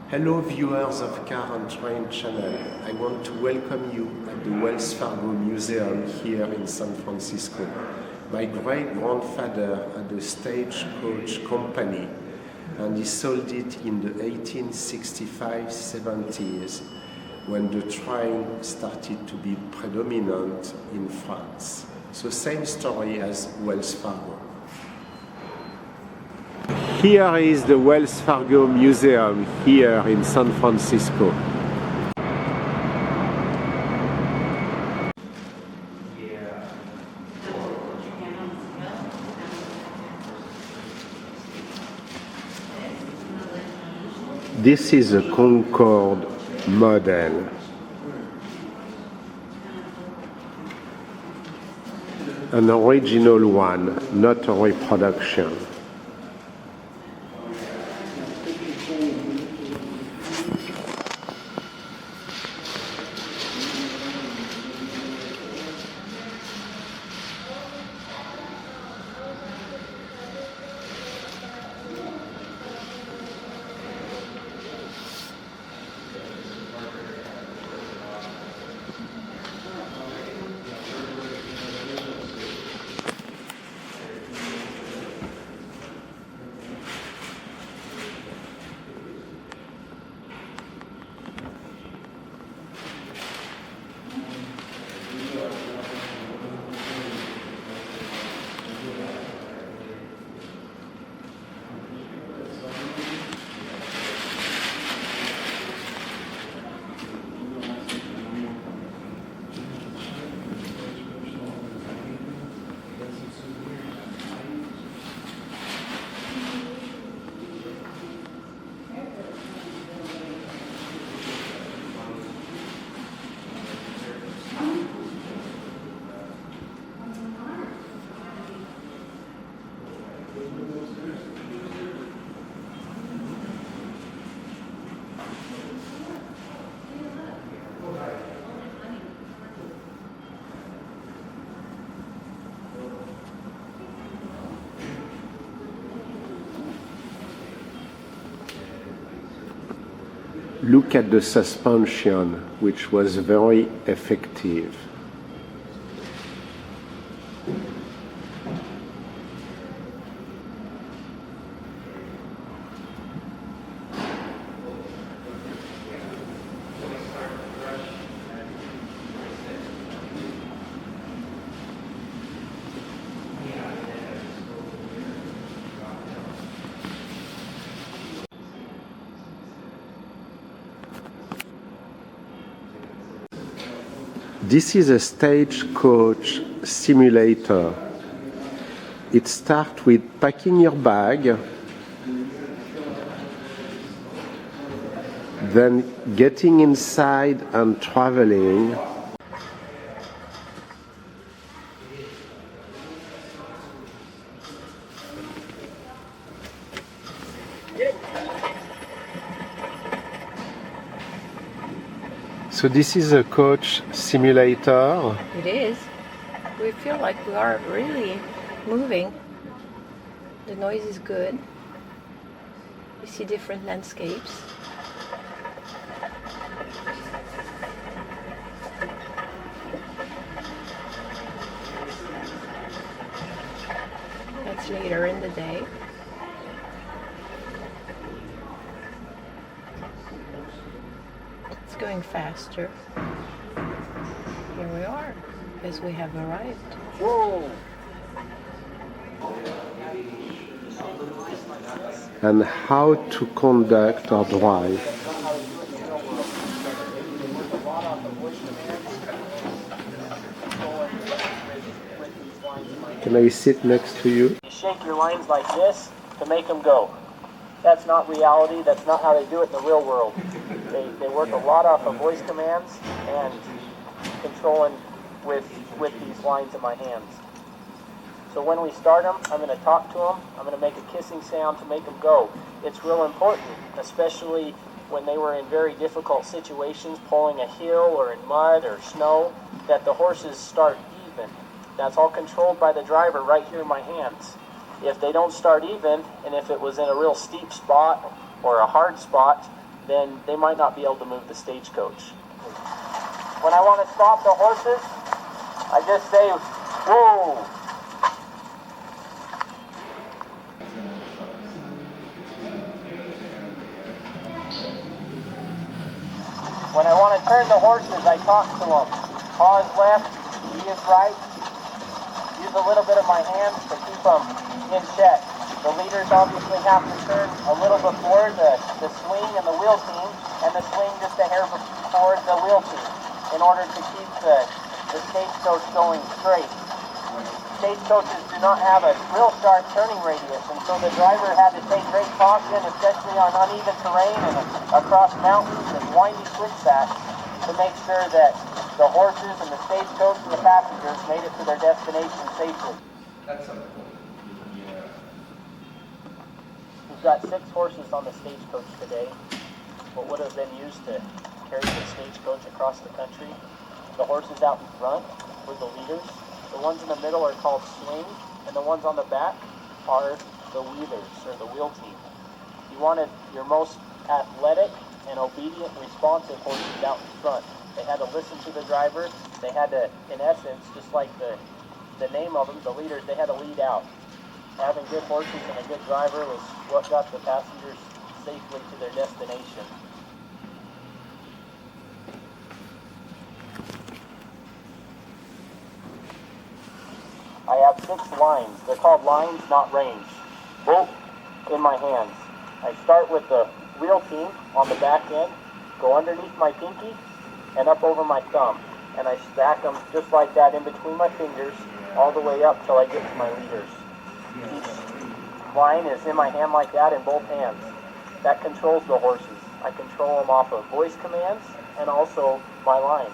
Hello viewers of Car and Train channel. I want to welcome you at the Wells Fargo Museum here in San Francisco. My great-grandfather had a stagecoach company and he sold it in the 1865-70s when the train started to be predominant in France. So same story as Wells Fargo. Here is the Wells Fargo Museum here in San Francisco. This is a Concord model. An original one, not a reproduction. Look at the suspension, which was very effective. This is a stagecoach simulator. It starts with packing your bag, then getting inside and traveling. So this is a coach simulator. It is. We feel like we are really moving. The noise is good. We see different landscapes. That's later in the day. Going faster. Here we are, because we have arrived. Whoa. And how to conduct or drive. Can I sit next to you? You shake your lines like this to make them go. That's not reality. That's not how they do it in the real world. They work a lot off of voice commands and controlling with these lines in my hands. So when we start them, I'm going to talk to them. I'm going to make a kissing sound to make them go. It's real important, especially when they were in very difficult situations, pulling a hill or in mud or snow, that the horses start even. That's all controlled by the driver right here in my hands. If they don't start even, and if it was in a real steep spot or a hard spot, then they might not be able to move the stagecoach. When I want to stop the horses, I just say, whoa! When I want to turn the horses, I talk to them. Paw is left, he is right. Use a little bit of my hands to keep them in check. The leaders obviously have to turn a little before the swing and the wheel team, and the swing just a hair before the wheel team, in order to keep the stagecoach going straight. Stagecoaches do not have a real sharp turning radius, and so the driver had to take great caution, especially on uneven terrain and across mountains and windy switchbacks, to make sure that the horses and the stagecoach and the passengers made it to their destination safely. That's something. We've got 6 horses on the stagecoach today. What would have been used to carry the stagecoach across the country. The horses out in front were the leaders. The ones in the middle are called swing, and the ones on the back are the wheelers, or the wheel team. You wanted your most athletic and obedient, responsive horses out in front. They had to listen to the driver. They had to, in essence, just like the name of them, the leaders, they had to lead out. Having good horses and a good driver was what got the passengers safely to their destination. I have 6 lines. They're called lines, not reins. Both in my hands. I start with the wheel team on the back end, go underneath my pinky, and up over my thumb. And I stack them just like that in between my fingers, all the way up till I get to my leaders. Each line is in my hand like that in both hands. That controls the horses. I control them off of voice commands and also my lines.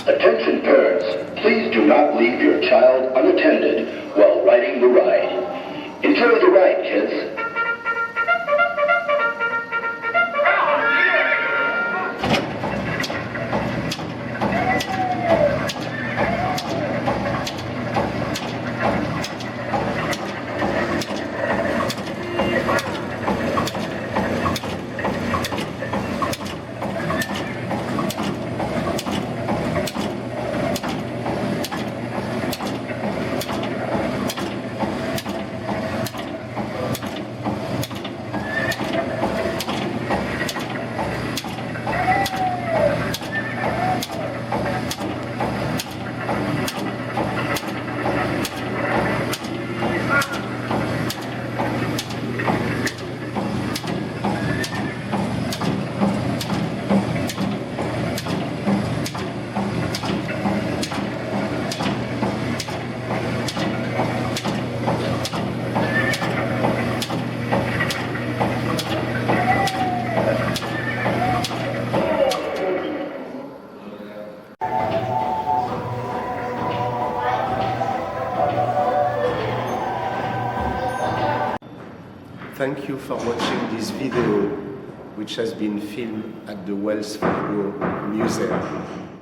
Attention parents, please do not leave your child unattended while riding the ride. Enjoy the ride, kids. Thank you for watching this video, which has been filmed at the Wells Fargo Museum.